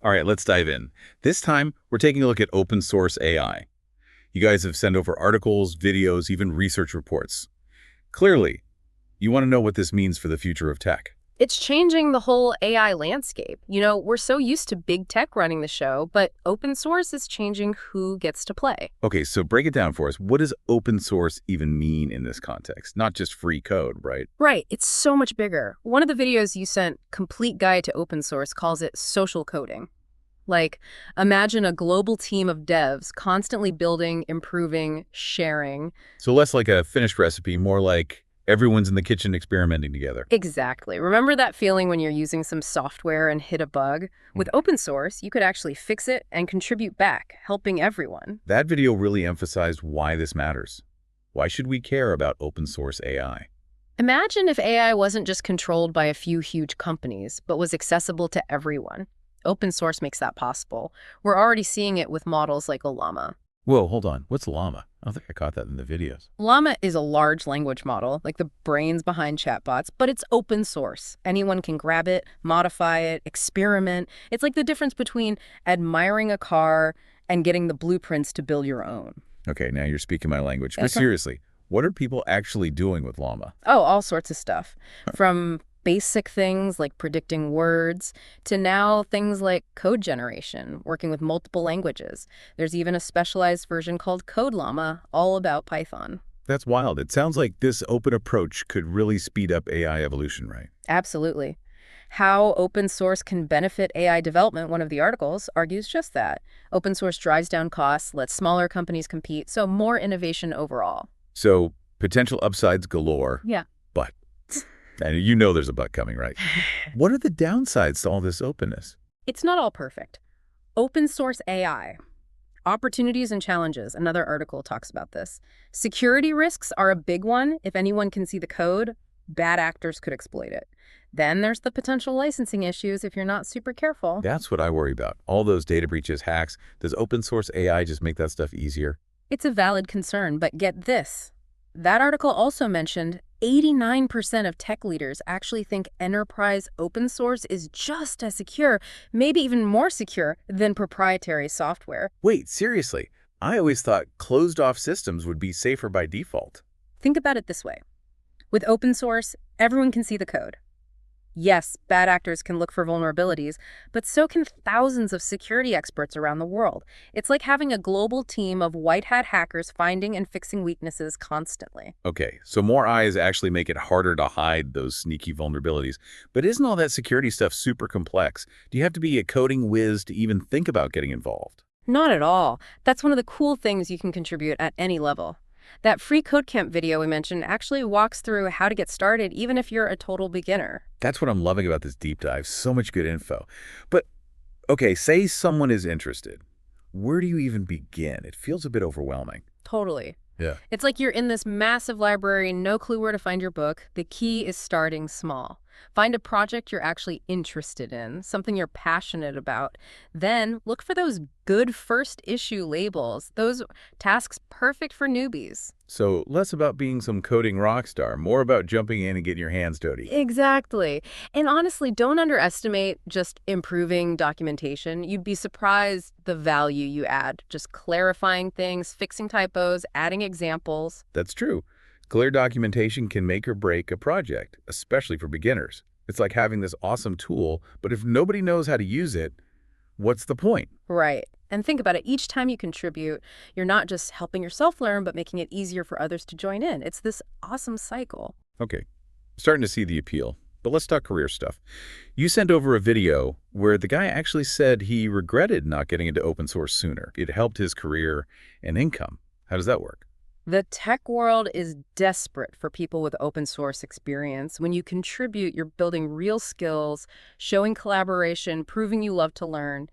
All right, let's dive in. This time, we're taking a look at open source AI. You guys have sent over articles, videos, even research reports. Clearly, you want to know what this means for the future of tech. It's changing the whole AI landscape. We're so used to big tech running the show, but open source is changing who gets to play. Okay, so break it down for us. What does open source even mean in this context? Not just free code, right? Right, it's so much bigger. One of the videos you sent, Complete Guide to Open Source, calls it social coding. Like, imagine a global team of devs constantly building, improving, sharing. So less like a finished recipe, more like everyone's in the kitchen experimenting together. Exactly. Remember that feeling when you're using some software and hit a bug? With open source, you could actually fix it and contribute back, helping everyone. That video really emphasized why this matters. Why should we care about open source AI? Imagine if AI wasn't just controlled by a few huge companies, but was accessible to everyone. Open source makes that possible. We're already seeing it with models like LLAMA. Whoa, hold on. What's llama? I don't think I caught that in the videos. Llama is a large language model, like the brains behind chatbots, but it's open source. Anyone can grab it, modify it, experiment. It's like the difference between admiring a car and getting the blueprints to build your own. Okay, now you're speaking my language. But That's right. seriously, what are people actually doing with llama? Oh, all sorts of stuff. From basic things like predicting words to now things like code generation, working with multiple languages. There's even a specialized version called Code Llama, all about Python. That's wild. It sounds like this open approach could really speed up AI evolution, right? Absolutely. How open source can benefit AI development, one of the articles argues just that. Open source drives down costs, lets smaller companies compete, so more innovation overall. So potential upsides galore, Yeah. but, and you know there's a but coming, right? What are the downsides to all this openness? It's not all perfect. Open source AI. Opportunities and challenges. Another article talks about this. Security risks are a big one. If anyone can see the code, bad actors could exploit it. Then there's the potential licensing issues if you're not super careful. That's what I worry about. All those data breaches, hacks. Does open source AI just make that stuff easier? It's a valid concern, but get this. That article also mentioned 89% of tech leaders actually think enterprise open source is just as secure, maybe even more secure than proprietary software. Wait, seriously? I always thought closed-off systems would be safer by default. Think about it this way. With open source, everyone can see the code. Yes, bad actors can look for vulnerabilities, but so can thousands of security experts around the world. It's like having a global team of white hat hackers finding and fixing weaknesses constantly. Okay, so more eyes actually make it harder to hide those sneaky vulnerabilities. But isn't all that security stuff super complex? Do you have to be a coding whiz to even think about getting involved? Not at all. That's one of the cool things you can contribute at any level. That free code camp video we mentioned actually walks through how to get started even if you're a total beginner. That's what I'm loving about this deep dive. So much good info. But, okay, say someone is interested. Where do you even begin? It feels a bit overwhelming. Totally. Yeah. It's like you're in this massive library, no clue where to find your book. The key is starting small. Find a project you're actually interested in, something you're passionate about. Then look for those good first issue labels, those tasks perfect for newbies. So less about being some coding rock star, more about jumping in and getting your hands dirty. Exactly. And honestly, don't underestimate just improving documentation. You'd be surprised the value you add. Just clarifying things, fixing typos, adding examples. That's true. Clear documentation can make or break a project, especially for beginners. It's like having this awesome tool, but if nobody knows how to use it, what's the point? Right. And think about it. Each time you contribute, you're not just helping yourself learn, but making it easier for others to join in. It's this awesome cycle. Okay, starting to see the appeal, but let's talk career stuff. You sent over a video where the guy actually said he regretted not getting into open source sooner. It helped his career and income. How does that work? The tech world is desperate for people with open source experience. When you contribute, you're building real skills, showing collaboration, proving you love to learn.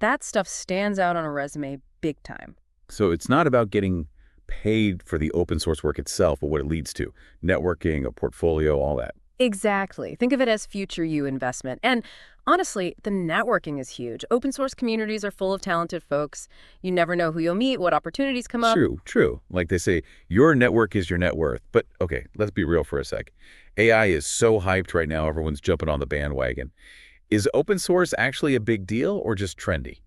That stuff stands out on a resume big time. So it's not about getting paid for the open source work itself, but what it leads to. Networking, a portfolio, all that. Exactly. Think of it as future you investment. And honestly, the networking is huge. Open source communities are full of talented folks. You never know who you'll meet, what opportunities come up. True, true. Like they say, your network is your net worth. But okay, let's be real for a sec. AI is so hyped right now, everyone's jumping on the bandwagon. Is open source actually a big deal or just trendy?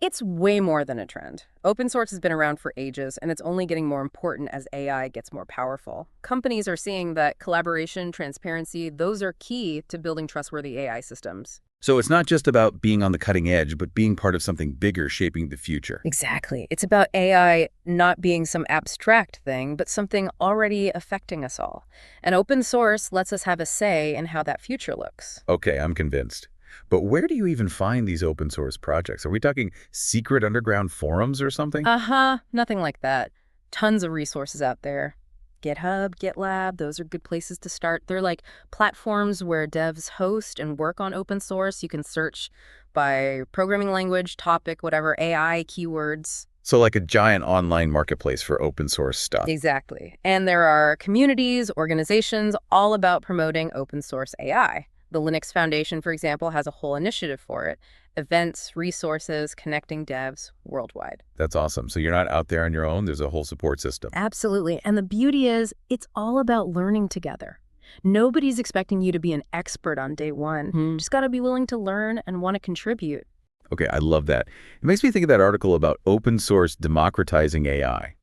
It's way more than a trend. Open source has been around for ages, and it's only getting more important as AI gets more powerful. Companies are seeing that collaboration, transparency, those are key to building trustworthy AI systems. So it's not just about being on the cutting edge, but being part of something bigger shaping the future. Exactly. It's about AI not being some abstract thing, but something already affecting us all. And open source lets us have a say in how that future looks. Okay, I'm convinced. But where do you even find these open source projects? Are we talking secret underground forums or something? Uh-huh, nothing like that. Tons of resources out there. GitHub, GitLab, those are good places to start. They're like platforms where devs host and work on open source. You can search by programming language, topic, whatever, AI, keywords. So like a giant online marketplace for open source stuff. Exactly. And there are communities, organizations, all about promoting open source AI. The Linux Foundation, for example, has a whole initiative for it. Events, resources, connecting devs worldwide. That's awesome. So you're not out there on your own. There's a whole support system. Absolutely. And the beauty is, it's all about learning together. Nobody's expecting you to be an expert on day one. Just got to be willing to learn and want to contribute. Okay, I love that. It makes me think of that article about open source democratizing AI.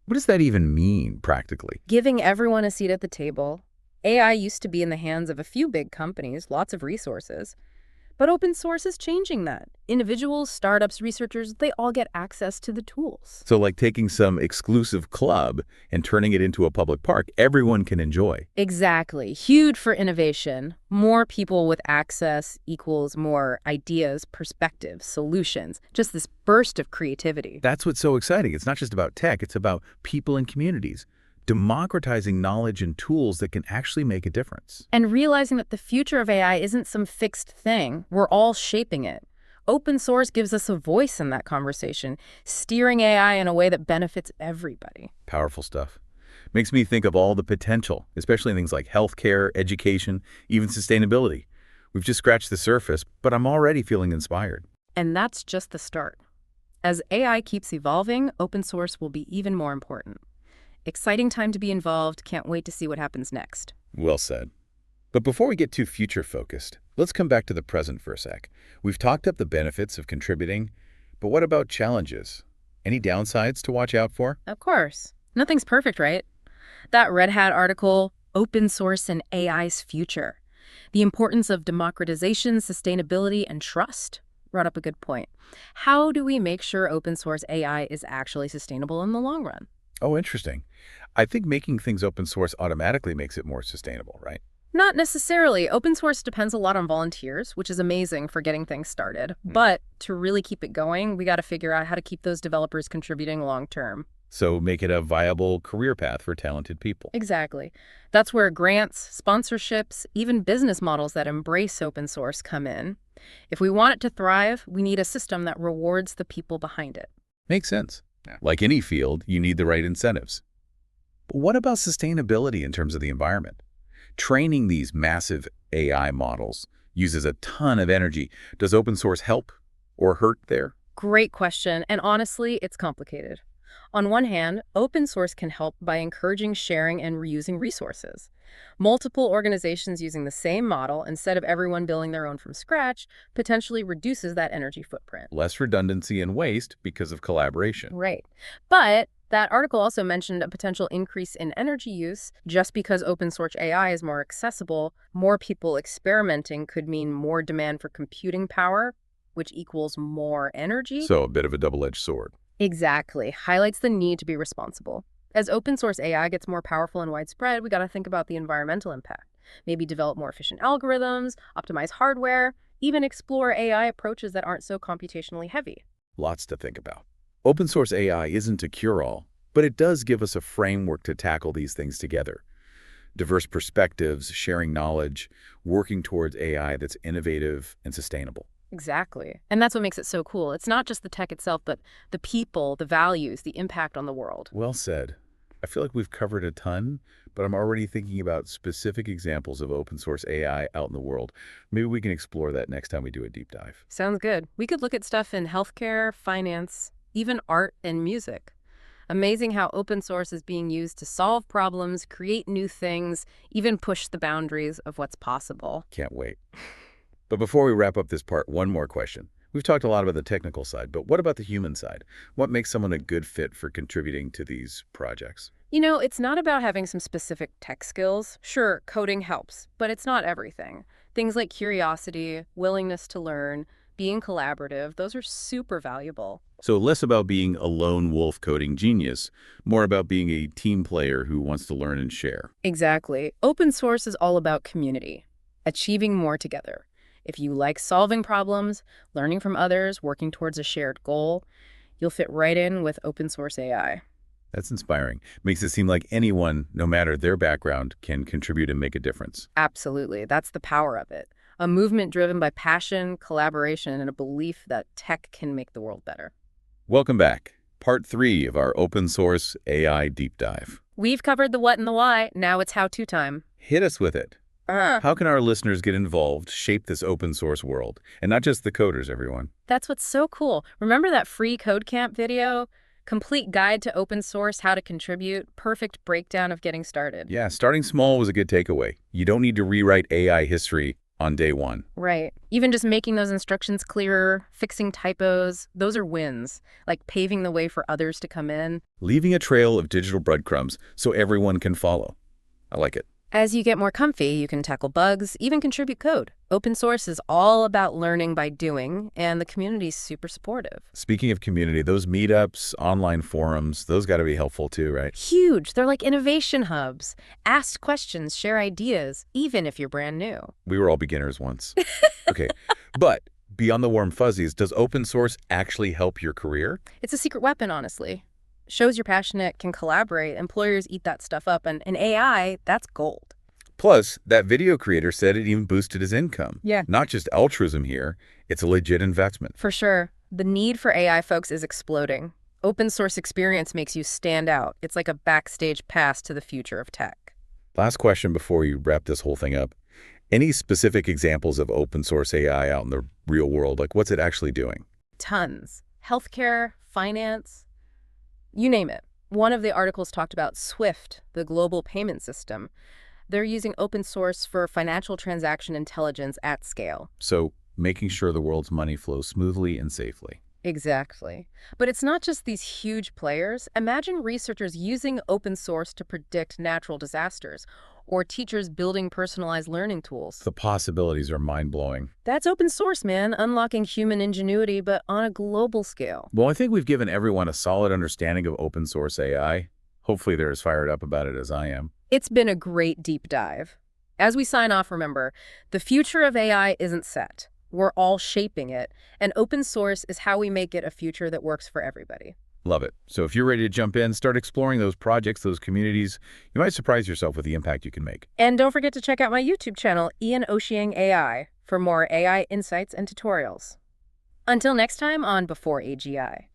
What does that even mean practically? Giving everyone a seat at the table. AI used to be in the hands of a few big companies, lots of resources. But open source is changing that. Individuals, startups, researchers, they all get access to the tools. So like taking some exclusive club and turning it into a public park everyone can enjoy. Exactly. Huge for innovation. More people with access equals more ideas, perspectives, solutions. Just this burst of creativity. That's what's so exciting. It's not just about tech, it's about people and communities. Democratizing knowledge and tools that can actually make a difference. And realizing that the future of AI isn't some fixed thing. We're all shaping it. Open source gives us a voice in that conversation, steering AI in a way that benefits everybody. Powerful stuff. Makes me think of all the potential, especially in things like healthcare, education, even sustainability. We've just scratched the surface, but I'm already feeling inspired. And that's just the start. As AI keeps evolving, open source will be even more important. Exciting time to be involved. Can't wait to see what happens next. Well said. But before we get too future-focused, let's come back to the present for a sec. We've talked up the benefits of contributing, but what about challenges? Any downsides to watch out for? Of course. Nothing's perfect, right? That Red Hat article, Open Source and AI's Future. The importance of democratization, sustainability, and trust brought up a good point. How do we make sure open source AI is actually sustainable in the long run? Oh, interesting. I think making things open source automatically makes it more sustainable, right? Not necessarily. Open source depends a lot on volunteers, which is amazing for getting things started. But to really keep it going, we got to figure out how to keep those developers contributing long term. So make it a viable career path for talented people. Exactly. That's where grants, sponsorships, even business models that embrace open source come in. If we want it to thrive, we need a system that rewards the people behind it. Makes sense. Like any field, you need the right incentives. But what about sustainability in terms of the environment? Training these massive AI models uses a ton of energy. Does open source help or hurt there? Great question, and honestly, it's complicated. On one hand, open source can help by encouraging sharing and reusing resources. Multiple organizations using the same model instead of everyone building their own from scratch potentially reduces that energy footprint. Less redundancy and waste because of collaboration. Right. But that article also mentioned a potential increase in energy use. Just because open source AI is more accessible, more people experimenting could mean more demand for computing power, which equals more energy. So a bit of a double-edged sword. Exactly. Highlights the need to be responsible. As open source AI gets more powerful and widespread, we got to think about the environmental impact. Maybe develop more efficient algorithms, optimize hardware, even explore AI approaches that aren't so computationally heavy. Lots to think about. Open source AI isn't a cure-all, but it does give us a framework to tackle these things together. Diverse perspectives, sharing knowledge, working towards AI that's innovative and sustainable. Exactly. And that's what makes it so cool. It's not just the tech itself, but the people, the values, the impact on the world. Well said. I feel like we've covered a ton, but I'm already thinking about specific examples of open source AI out in the world. Maybe we can explore that next time we do a deep dive. Sounds good. We could look at stuff in healthcare, finance, even art and music. Amazing how open source is being used to solve problems, create new things, even push the boundaries of what's possible. Can't wait. But before we wrap up this part, one more question. We've talked a lot about the technical side, but what about the human side? What makes someone a good fit for contributing to these projects? It's not about having some specific tech skills. Sure, coding helps, but it's not everything. Things like curiosity, willingness to learn, being collaborative, those are super valuable. So less about being a lone wolf coding genius, more about being a team player who wants to learn and share. Exactly. Open source is all about community, achieving more together. If you like solving problems, learning from others, working towards a shared goal, you'll fit right in with open source AI. That's inspiring. Makes it seem like anyone, no matter their background, can contribute and make a difference. Absolutely. That's the power of it. A movement driven by passion, collaboration, and a belief that tech can make the world better. Welcome back. Part 3 of our open source AI deep dive. We've covered the what and the why. Now it's how-to time. Hit us with it. How can our listeners get involved, shape this open source world? And not just the coders, everyone. That's what's so cool. Remember that free Code Camp video? Complete guide to open source, how to contribute, perfect breakdown of getting started. Yeah, starting small was a good takeaway. You don't need to rewrite AI history on day one. Right. Even just making those instructions clearer, fixing typos, those are wins, like paving the way for others to come in. Leaving a trail of digital breadcrumbs so everyone can follow. I like it. As you get more comfy, you can tackle bugs, even contribute code. Open source is all about learning by doing, and the community's super supportive. Speaking of community, those meetups, online forums, those got to be helpful too, right? Huge. They're like innovation hubs. Ask questions, share ideas, even if you're brand new. We were all beginners once. Okay, but beyond the warm fuzzies, does open source actually help your career? It's a secret weapon, honestly. Shows you're passionate, can collaborate, employers eat that stuff up, and in AI, that's gold. Plus, that video creator said it even boosted his income. Yeah. Not just altruism here, it's a legit investment. For sure. The need for AI folks is exploding. Open source experience makes you stand out. It's like a backstage pass to the future of tech. Last question before you wrap this whole thing up. Any specific examples of open source AI out in the real world? Like, what's it actually doing? Tons. Healthcare, finance, you name it. One of the articles talked about SWIFT, the global payment system. They're using open source for financial transaction intelligence at scale. So, making sure the world's money flows smoothly and safely. Exactly. But it's not just these huge players. Imagine researchers using open source to predict natural disasters, or teachers building personalized learning tools. The possibilities are mind-blowing. That's open source, man, unlocking human ingenuity, but on a global scale. Well, I think we've given everyone a solid understanding of open source AI. Hopefully they're as fired up about it as I am. It's been a great deep dive. As we sign off, remember, the future of AI isn't set. We're all shaping it, and open source is how we make it a future that works for everybody. Love it. So if you're ready to jump in, start exploring those projects, those communities, you might surprise yourself with the impact you can make. And don't forget to check out my YouTube channel, Ian Ochieng AI, for more AI insights and tutorials. Until next time on Before AGI.